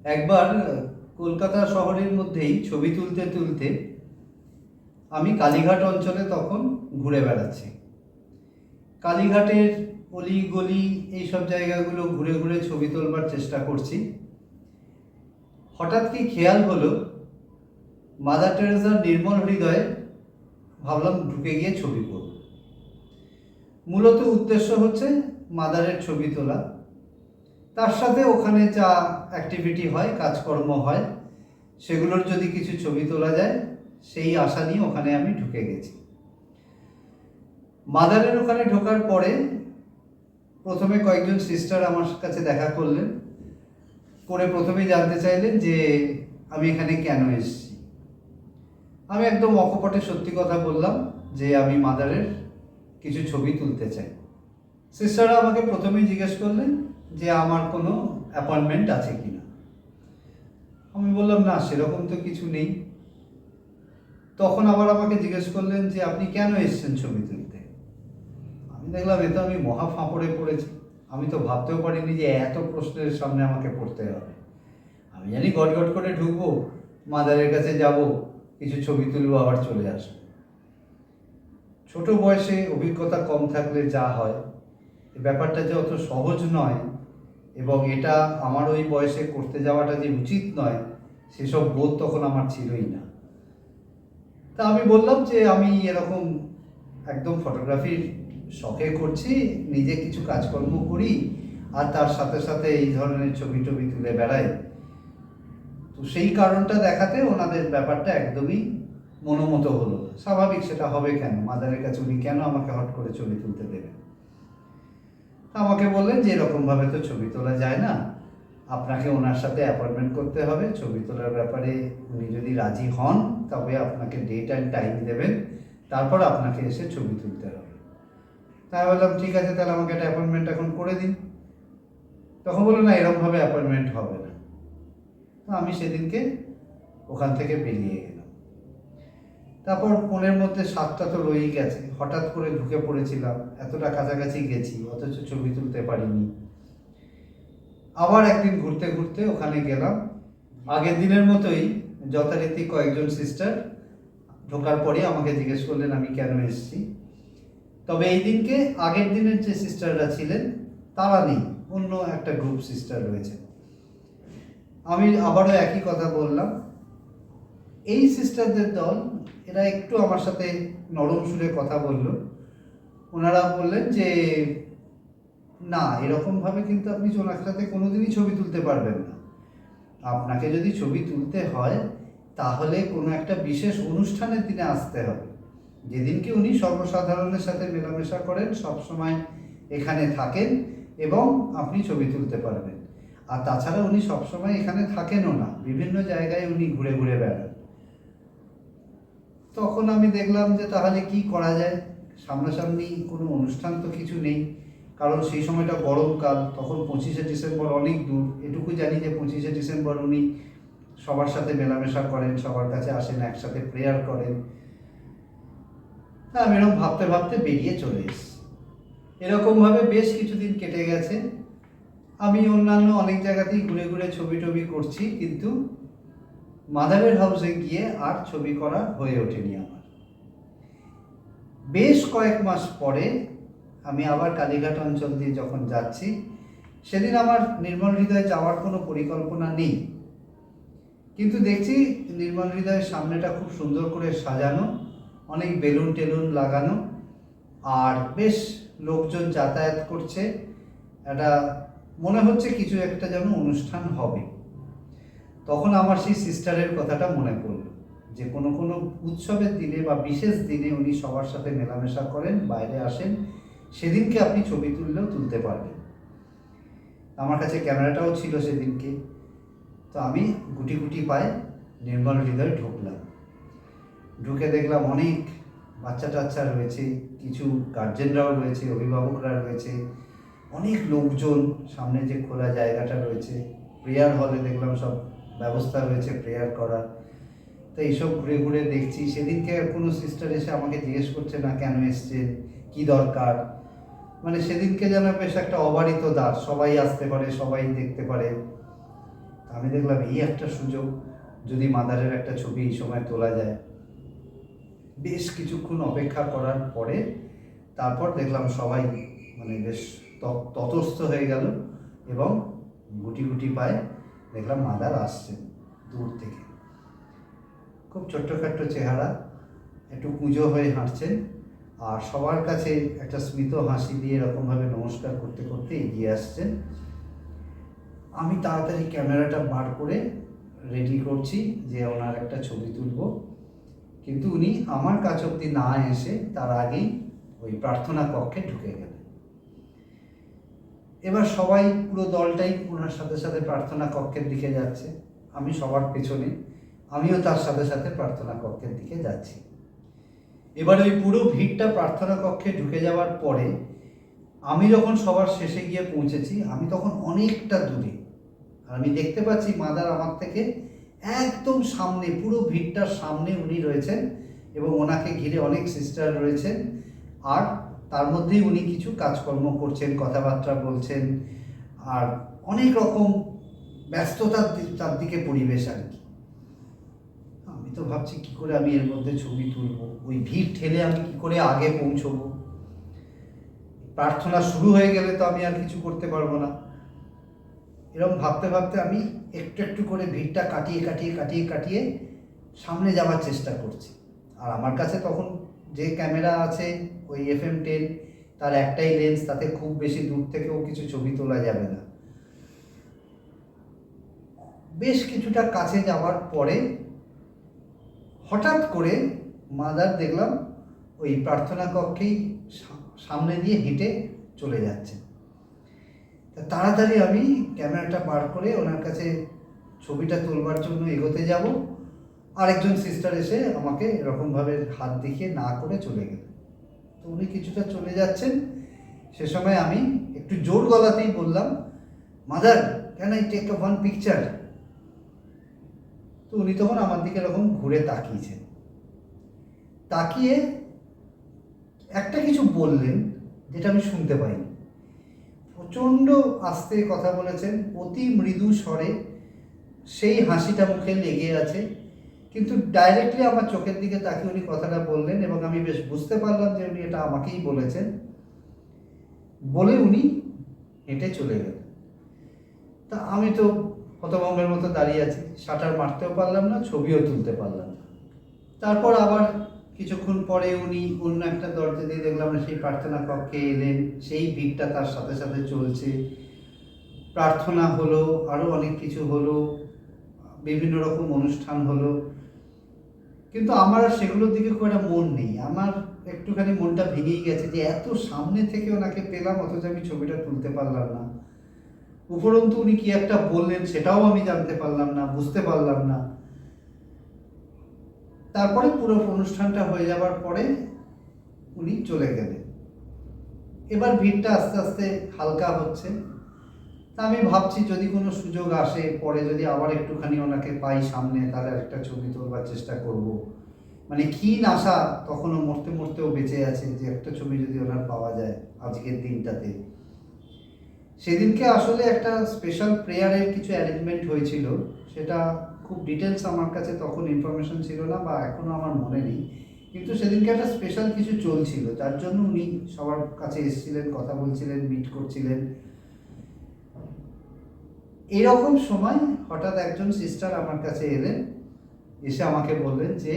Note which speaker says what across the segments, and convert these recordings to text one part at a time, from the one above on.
Speaker 1: একবার কলকাতা শহরের মধ্যেই ছবি তুলতে তুলতে আমি কালীঘাট অঞ্চলে তখন ঘুরে বেড়াচ্ছি। কালীঘাটের অলি গলি এইসব জায়গাগুলো ঘুরে ঘুরে ছবি তোলবার চেষ্টা করছি। হঠাৎ কি খেয়াল হলো, মাদার টেরেসার নির্মল হৃদয়ে ভাবলাম ঢুকে গিয়ে ছবি করব। মূলত উদ্দেশ্য হচ্ছে মাদারের ছবি তোলা, তার সাথে ওখানে যা অ্যাক্টিভিটি হয়, কাজকর্ম হয়, সেগুলোর যদি কিছু ছবি তোলা যায় সেই আশা নিয়ে ওখানে আমি ঢুকে গেছি। মাদারের ওখানে ঢোকার পরে প্রথমে কয়েকজন সিস্টার আমার কাছে দেখা করলেন, করে প্রথমেই জানতে চাইলেন যে আমি এখানে কেন এসেছি। আমি একদম অকপটে সত্যি কথা বললাম যে আমি মাদারের কিছু ছবি তুলতে চাই। সিস্টাররা আমাকে প্রথমেই জিজ্ঞেস করলেন যে আমার কোনো অ্যাপয়েন্টমেন্ট আছে কি না। আমি বললাম না, সেরকম তো কিছু নেই। তখন আবার আমাকে জিজ্ঞেস করলেন যে আপনি কেন এসেছেন ছবি তুলতে। আমি দেখলাম এ তো আমি মহা ফাঁপড়ে পড়েছি। আমি তো ভাবতেও পারিনি যে এত প্রশ্নের সামনে আমাকে পড়তে হবে। আমি জানি গটগট করে ঢুকবো, মাদারের কাছে যাব, কিছু ছবি তুলবো, আবার চলে আসবো। ছোট বয়সে অভিজ্ঞতা কম থাকলে যা হয়, ব্যাপারটা যে অত সহজ নয় এবং এটা আমার ওই বয়সে করতে যাওয়াটা যে উচিত নয়, সেসব বোধ তখন আমার ছিলই না। তা আমি বললাম যে আমি এরকম একদম ফটোগ্রাফির শখে করছি, নিজে কিছু কাজকর্ম করি আর তার সাথে সাথে এই ধরনের ছবি টবি তুলে বেড়াই। তো সেই কারণটা দেখাতে ওনাদের ব্যাপারটা একদমই মনোমতো হলো। স্বাভাবিক, সেটা হবে কেন, মাদারের কাছে উনি কেন আমাকে হট করে ছবি তুলতে দেবেন। আমাকে বললেন যে এরকমভাবে তো ছবি তোলা যায় না, আপনাকে ওনার সাথে অ্যাপয়েন্টমেন্ট করতে হবে। ছবি তোলার ব্যাপারে উনি যদি রাজি হন তবে আপনাকে ডেট অ্যান্ড টাইম দেবেন, তারপর আপনাকে এসে ছবি তুলতে হবে। তাই বললাম ঠিক আছে, তাহলে আমাকে একটা অ্যাপয়েন্টমেন্ট এখন করে দিন। তখন বললো না, এরকমভাবে অ্যাপয়েন্টমেন্ট হবে না। তো আমি সেদিনকে ওখান থেকে বেরিয়ে গেলাম। তারপর মনের মধ্যে স্বাদটা তো রয়েই গেছে, হঠাৎ করে ঢুকে পড়েছিলাম, এতটা কাছাকাছি গেছি অথচ ছবি তুলতে পারিনি। আবার একদিন ঘুরতে ঘুরতে ওখানে গেলাম। আগের দিনের মতোই যথারীতি কয়েকজন সিস্টার ঢোকার পরে আমাকে জিজ্ঞেস করলেন আমি কেন এসেছি। তবে এই দিনকে আগের দিনের যে সিস্টাররা ছিলেন তারা নেই, অন্য একটা গ্রুপ সিস্টার রয়েছে। আমি আবারও একই কথা বললাম। এই সিস্টারদের দল, এরা একটু আমার সাথে নরম সুরে কথা বলল। ওনারা বললেন যে না, এরকমভাবে কিন্তু আপনি ওনার সাথে কোনোদিনই ছবি তুলতে পারবেন না। আপনাকে যদি ছবি তুলতে হয় তাহলে কোনো একটা বিশেষ অনুষ্ঠানের দিনে আসতে হবে, যেদিনকে উনি সর্বসাধারণের সাথে মেলামেশা করেন, সবসময় এখানে থাকেন এবং আপনি ছবি তুলতে পারবেন। আর তাছাড়া উনি সবসময় এখানে থাকেনও না, বিভিন্ন জায়গায় উনি ঘুরে ঘুরে বেড়ান। তখন আমি দেখলাম যে তাহলে কি করা যায়, সামনাসামনি কোনো অনুষ্ঠান তো কিছু নেই, কারণ সেই সময়টা গরমকাল, তখন 25শে ডিসেম্বর অনেক দূর। এটুকু জানি যে 25শে ডিসেম্বর উনি সবার সাথে মেলামেশা করেন, সবার কাছে আসেন, একসাথে প্রেয়ার করেন। আমি এরকম ভাবতে ভাবতে বেরিয়ে চলে এসেছি। এরকমভাবে বেশ কিছুদিন কেটে গেছে। আমি অন্যান্য অনেক জায়গাতেই ঘুরে ঘুরে ছবি টবি করছি, কিন্তু মাদারের হাউসে গিয়ে আর ছবি করা হয়ে ওঠেনি আমার। বেশ কয়েক মাস পরে আমি আবার কালীঘাট অঞ্চল দিয়ে যখন যাচ্ছি, সেদিন আমার নির্মল হৃদয়ে যাওয়ার কোনো পরিকল্পনা নেই, কিন্তু দেখছি নির্মল হৃদয়ের সামনেটা খুব সুন্দর করে সাজানো, অনেক বেলুন টেলুন লাগানো, আর বেশ লোকজন যাতায়াত করছে। একটা মনে হচ্ছে কিছু একটা যেন অনুষ্ঠান হবে। তখন আমার সেই সিস্টারের কথাটা মনে পড়ল যে কোনো কোনো উৎসবের দিনে বা বিশেষ দিনে উনি সবার সাথে মেলামেশা করেন, বাইরে আসেন, সেদিনকে আপনি ছবি তুললেও তুলতে পারবেন। আমার কাছে ক্যামেরাটাও ছিল সেদিনকে। তো আমি গুটি গুটি পায়ে নির্মল হৃদয়ে ঢুকলাম। ঢুকে দেখলাম অনেক বাচ্চা টাচ্চা রয়েছে, কিছু গার্জেনরাও রয়েছে, অভিভাবকরা রয়েছে, অনেক লোকজন। সামনে যে খোলা জায়গাটা রয়েছে, প্রেয়ার হলে দেখলাম সব ব্যবস্থা রয়েছে প্রেয়ার করার। তো এইসব ঘুরে ঘুরে দেখছি। সেদিনকে কোনো সিস্টার এসে আমাকে জিজ্ঞেস করছে না কেন এসছেন, কি দরকার। মানে সেদিনকে যেন বেশ একটা অবারিত দ্বার, সবাই আসতে পারে, সবাই দেখতে পারে। আমি দেখলাম এই একটা সুযোগ, যদি মাদারের একটা ছবি এই সময় তোলা যায়। বেশ কিছুক্ষণ অপেক্ষা করার পরে তারপর দেখলাম সবাই মানে বেশ ততস্থ হয়ে গেল, এবং গুটি গুটি পায়ে দেখলাম মাদার আসছেন দূর থেকে। খুব ছোট্টখাট্ট চেহারা, একটু কুঁজো হয়ে হাঁটছেন, আর সবার কাছে একটা স্মিত হাসি দিয়ে এরকমভাবে নমস্কার করতে করতে এগিয়ে আসছেন। আমি তাড়াতাড়ি ক্যামেরাটা বার করে রেডি করছি যে ওনার একটা ছবি তুলব, কিন্তু উনি আমার কাছ অব্দি না এসে তার আগেই ওই প্রার্থনা কক্ষে ঢুকে গেলেন। এবার সবাই পুরো দলটাই ওনার সাথে সাথে প্রার্থনা কক্ষের দিকে যাচ্ছে, আমি সবার পেছনে, আমিও তার সাথে সাথে প্রার্থনা কক্ষের দিকে যাচ্ছি। এবার ওই পুরো ভিড়টা প্রার্থনা কক্ষে ঢুকে যাওয়ার পরে আমি যখন সবার শেষে গিয়ে পৌঁছেছি, আমি তখন অনেকটা দূরে, আর আমি দেখতে পাচ্ছি মাদার আমার থেকে একদম সামনে, পুরো ভিড়টার সামনে উনি রয়েছেন, এবং ওনাকে ঘিরে অনেক সিস্টার রয়েছেন, আর তার মধ্যেই উনি কিছু কাজকর্ম করছেন, কথাবার্তা বলছেন, আর অনেক রকম ব্যস্ততার চারদিকে পরিবেশ আর কি। আমি তো ভাবছি কি করে আমি এর মধ্যে ছবি তুলবো, ওই ভিড় ঠেলে আমি কি করে আগে পৌঁছবো। প্রার্থনা শুরু হয়ে গেলে তো আমি আর কিছু করতে পারবো না। এরকম ভাবতে ভাবতে আমি একটু একটু করে ভিড়টা কাটিয়ে কাটিয়ে কাটিয়ে কাটিয়ে সামনে যাওয়ার চেষ্টা করছি। আর আমার কাছে তখন যে ক্যামেরা আছে ওই FM10, তার একটাই লেন্স, তাতে খুব বেশি দূর থেকেও কিছু ছবি তোলা যাবে না। বেশ কিছুটা কাছে যাওয়ার পরে হঠাৎ করে মাদার দেখলাম ওই প্রার্থনা কক্ষেই সামনে দিয়ে হেঁটে চলে যাচ্ছে। তাড়াতাড়ি আমি ক্যামেরাটা বার করে ওনার কাছে ছবিটা তোলবার জন্য এগোতে যাব, আরেকজন সিস্টার এসে আমাকে এরকমভাবে হাত দেখিয়ে না করে চলে গেলেন। তো উনি কিছুটা চলে যাচ্ছেন, সে সময় আমি একটু জোর গলাতেই বললাম, mother can I take a one picture. তো উনি তখন আমার দিকে এরকম ঘুরে তাকিয়েছেন, তাকিয়ে একটা কিছু বললেন যেটা আমি শুনতে পাইনি। প্রচণ্ড আস্তে কথা বলেছেন, অতি মৃদু স্বরে, সেই হাসিটা মুখে লেগে আছে, কিন্তু ডাইরেক্টলি আমার চোখের দিকে তাকিয়ে উনি কথাটা বললেন, এবং আমি বেশ বুঝতে পারলাম যে উনি এটা আমাকেই বলেছেন। বলে উনি হেঁটে চলে গেলেন। তা আমি তো হতভম্বের মতো দাঁড়িয়ে আছি, শাটার মারতেও পারলাম না, ছবিও তুলতে পারলাম না। তারপর আবার কিছুক্ষণ পরে উনি অন্য একটা দরজা দিয়ে দেখলাম সেই প্রার্থনা কক্ষে এলেন, সেই ভিড়টা তার সাথে সাথে চলছে, প্রার্থনা হলো, আরও অনেক কিছু হলো, বিভিন্ন রকম অনুষ্ঠান হলো, কিন্তু আমার আর সেগুলোর দিকে খুব একটা মন নেই। আমার একটুখানি মনটা ভেঙেই গেছে যে এত সামনে থেকে ওনাকে পেলাম, অথচ আমি ছবিটা তুলতে পারলাম না। উপরন্তু উনি কি একটা বললেন সেটাও আমি জানতে পারলাম না, বুঝতে পারলাম না। তারপরে পুরো অনুষ্ঠানটা হয়ে যাবার পরে উনি চলে গেলেন। এবার ভিড়টা আস্তে আস্তে হালকা হচ্ছে। তা আমি ভাবছি যদি কোনো সুযোগ আসে, পরে যদি আবার একটুখানি ওনাকে পাই সামনে, তাহলে একটা ছবি তোলবার চেষ্টা করব। মানে ক্ষীণ আশা তখনও মরতে মরতেও বেঁচে আছে যে একটা ছবি যদি ওনার পাওয়া যায় আজকের দিনটাতে। সেদিনকে আসলে একটা স্পেশাল প্রেয়ারের কিছু অ্যারেঞ্জমেন্ট হয়েছিল, সেটা খুব ডিটেলস আমার কাছে তখন ইনফরমেশন ছিল না, বা এখনও আমার মনে নেই, কিন্তু সেদিনকে একটা স্পেশাল কিছু চলছিল, যার জন্য উনি সবার কাছে এসেছিলেন, কথা বলছিলেন, মিট করছিলেন। এরকম সময় হঠাৎ একজন সিস্টার আমার কাছে এলেন, এসে আমাকে বললেন যে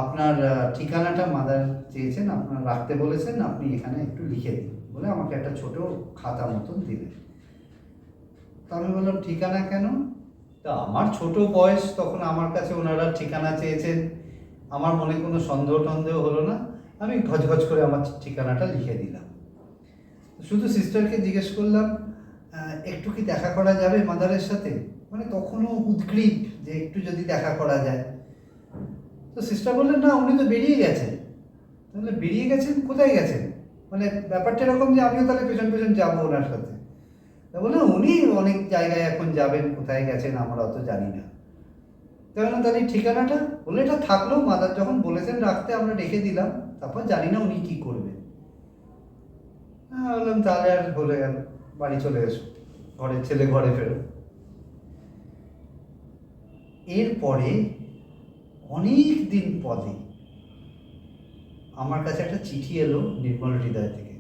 Speaker 1: আপনার ঠিকানাটা মাদার চেয়েছেন, আপনার রাখতে বলেছেন, আপনি এখানে একটু লিখে দিন, বলে আমাকে একটা ছোট খাতা মতন দিলেন। তো আমি বললাম ঠিকানা কেন? তা আমার ছোট বয়স, তখন আমার কাছে ওনারা ঠিকানা চেয়েছেন, আমার মনে কোনো সন্দেহ হলো না, আমি ঘচঘচ করে আমার ঠিকানাটা লিখে দিলাম। শুধু সিস্টারকে জিজ্ঞেস করলাম একটু কি দেখা করা যাবে মাদারের সাথে, মানে তখনও উদ্গ্রীব যে একটু যদি দেখা করা যায়। তো সিস্টার বললেন না, উনি তো বেরিয়ে গেছেন। তাহলে বেরিয়ে গেছেন, কোথায় গেছেন? মানে ব্যাপারটা এরকম যে আমিও তাহলে পেছন পেছন যাবো ওনার সাথে। তা বললেন উনি অনেক জায়গায় এখন যাবেন, কোথায় গেছেন আমরা অত জানি না। তাহলে ঠিকানাটা, বলে এটা থাকলো, মাদার যখন বলেছেন রাখতে আমরা রেখে দিলাম, তারপর জানি না উনি কি করবেন। হ্যাঁ বললাম তাহলে আর বলে গেল, বাড়ি চলে এসো, ঘরের ছেলে ঘরে ফেরো। এরপরে অনেক দিন পরে আমার কাছে একটা চিঠি এলো নির্মল হৃদয় থেকে,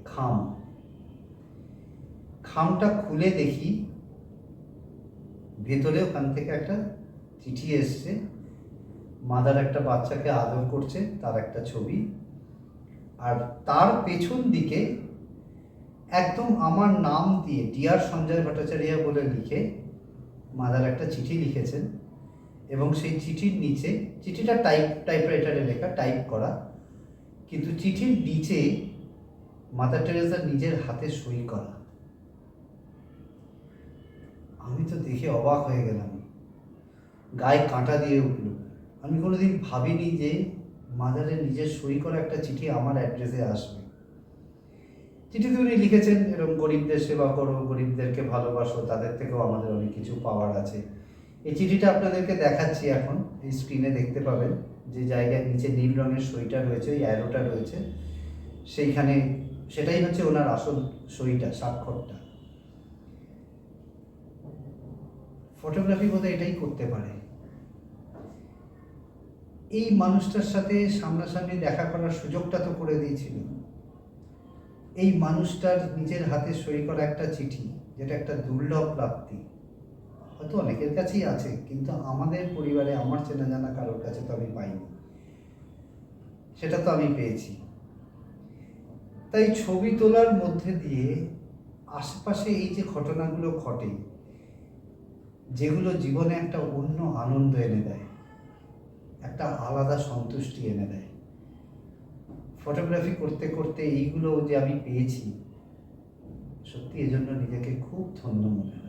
Speaker 1: খামটা খুলে দেখি ভেতরে ওখান থেকে একটা চিঠি এসছে। মাদার একটা বাচ্চাকে আদর করছে, তার একটা ছবি, আর তার পেছন দিকে একদম আমার নাম দিয়ে ডিয়ার সঞ্জয় ভট্টাচার্য বলে লিখে মাদার একটা চিঠি লিখেছেন। এবং সেই চিঠির নিচে, চিঠিটা টাইপরাইটারে লেখা, টাইপ করা, কিন্তু চিঠির নিচে মাদার টেরেসার নিজের হাতে সই করা। আমি তো দেখে অবাক হয়ে গেলাম, গায়ে কাঁটা দিয়ে উঠল। আমি কোনোদিন ভাবিনি যে মাদারের নিজের সই করা একটা চিঠি আমার অ্যাড্রেসে আসবে। চিঠিতে উনি লিখেছেন এরকম, গরিবদের সেবা করো, গরিবদেরকে ভালোবাসো, তাদের থেকেও আমাদের অনেক কিছু পাওয়ার আছে। এই চিঠিটা আপনাদেরকে দেখাচ্ছি এখন, এই স্ক্রিনে দেখতে পাবেন যে জায়গায় নিচে নীল রঙের সইটা রয়েছে, ওই অ্যারোটা রয়েছে, সেইখানে সেটাই হচ্ছে ওনার আসল সইটা, স্বাক্ষরটা। ফটোগ্রাফি বোধহয় এটাই করতে পারে। এই মানুষটার সাথে সামনাসামনি দেখা করার সুযোগটা তো করে দিয়েছিল। এই মানুষটার নিজের হাতে সই করা একটা চিঠি, যেটা একটা দুর্লভ প্রাপ্তি, হয়তো অনেকের কাছেই আছে, কিন্তু আমাদের পরিবারে, আমার চেনা জানা কারোর কাছে তো আমি পাইনি, সেটা তো আমি পেয়েছি। তাই ছবি তোলার মধ্যে দিয়ে আশেপাশে এই যে ঘটনাগুলো ঘটে, যেগুলো জীবনে একটা অন্য আনন্দ এনে দেয়, একটা আলাদা সন্তুষ্টি এনে দেয়, ফটোগ্রাফি করতে করতে এইগুলো যে আমি পেয়েছি, সত্যি এজন্য নিজেকে খুব ধন্য মনে হয়।